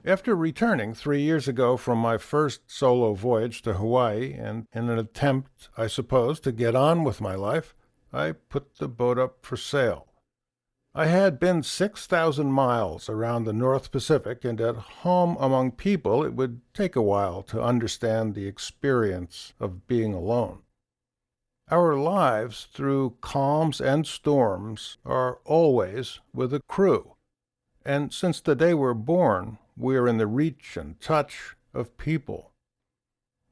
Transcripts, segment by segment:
After returning 3 years ago from my first solo voyage to Hawaii, and in an attempt, I suppose, to get on with my life, I put the boat up for sale. I had been 6,000 miles around the North Pacific, and at home among people it would take a while to understand the experience of being alone. Our lives, through calms and storms, are always with a crew, and since the day we're born, we are in the reach and touch of people.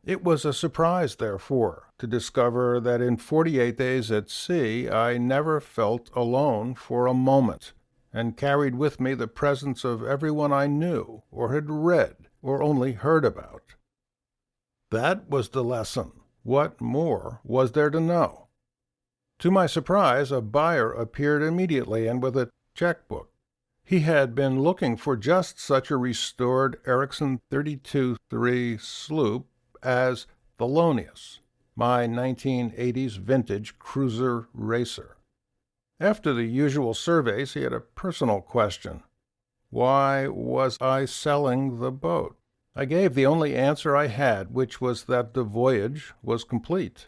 It was a surprise, therefore, to discover that in 48 days at sea I never felt alone for a moment, and carried with me the presence of everyone I knew, or had read, or only heard about. That was the lesson. What more was there to know? To my surprise, a buyer appeared immediately, and with a checkbook. He had been looking for just such a restored Erickson 32-3 sloop as Thelonious, my 1980s vintage cruiser racer. After the usual surveys, he had a personal question. Why was I selling the boat? I gave the only answer I had, which was that the voyage was complete.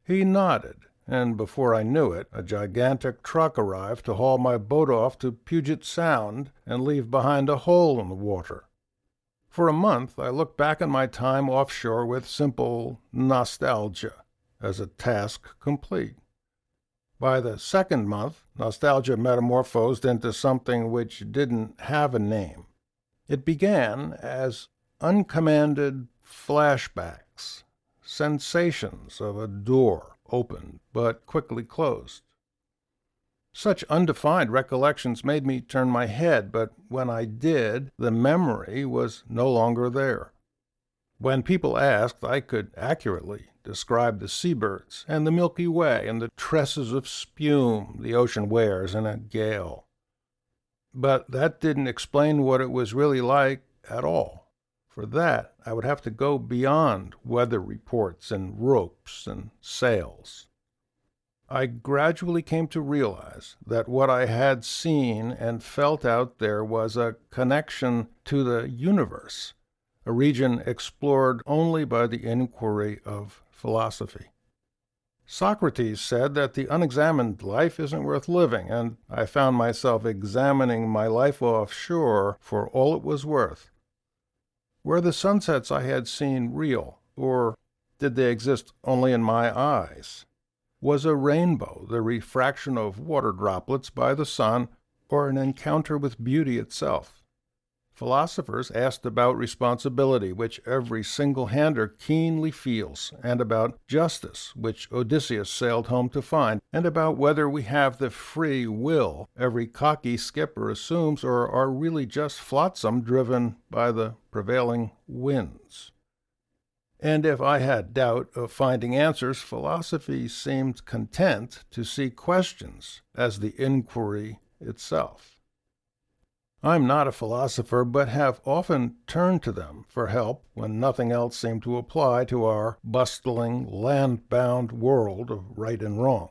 He nodded, and before I knew it, a gigantic truck arrived to haul my boat off to Puget Sound and leave behind a hole in the water. For a month, I looked back on my time offshore with simple nostalgia, as a task complete. By the second month, nostalgia metamorphosed into something which didn't have a name. It began as uncommanded flashbacks, sensations of a door opened but quickly closed. Such undefined recollections made me turn my head, but when I did, the memory was no longer there. When people asked, I could accurately describe the seabirds and the Milky Way and the tresses of spume the ocean wears in a gale. But that didn't explain what it was really like at all. For that, I would have to go beyond weather reports and ropes and sails. I gradually came to realize that what I had seen and felt out there was a connection to the universe, a region explored only by the inquiry of philosophy. Socrates said that the unexamined life isn't worth living, and I found myself examining my life offshore for all it was worth. Were the sunsets I had seen real, or did they exist only in my eyes? Was a rainbow the refraction of water droplets by the sun, or an encounter with beauty itself? Philosophers asked about responsibility, which every single-hander keenly feels, and about justice, which Odysseus sailed home to find, and about whether we have the free will every cocky skipper assumes, or are really just flotsam driven by the prevailing winds. And if I had doubt of finding answers, philosophy seemed content to see questions as the inquiry itself. I'm not a philosopher, but have often turned to them for help when nothing else seemed to apply to our bustling, land-bound world of right and wrong.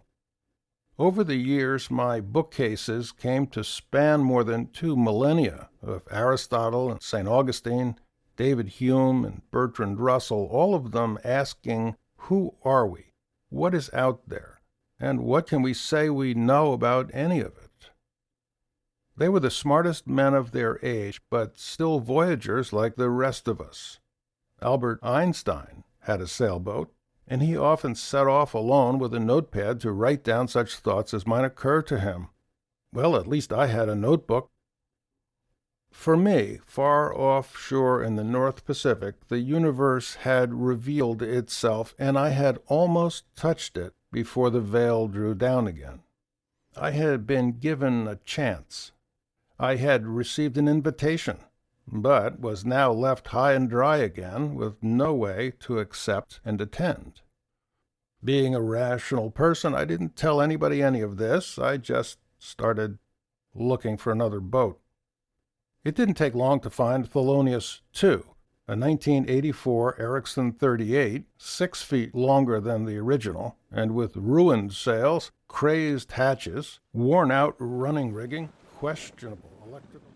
Over the years, my bookcases came to span more than 2 millennia of Aristotle and St. Augustine, David Hume and Bertrand Russell, all of them asking, who are we? What is out there? And what can we say we know about any of it? They were the smartest men of their age, but still voyagers like the rest of us. Albert Einstein had a sailboat, and he often set off alone with a notepad to write down such thoughts as might occur to him. Well, at least I had a notebook. For me, far offshore in the North Pacific, the universe had revealed itself, and I had almost touched it before the veil drew down again. I had been given a chance. I had received an invitation, but was now left high and dry again, with no way to accept and attend. Being a rational person, I didn't tell anybody any of this. I just started looking for another boat. It didn't take long to find Thelonious II, a 1984 Erickson 38, 6 feet longer than the original, and with ruined sails, crazed hatches, worn-out running rigging, questionable electrical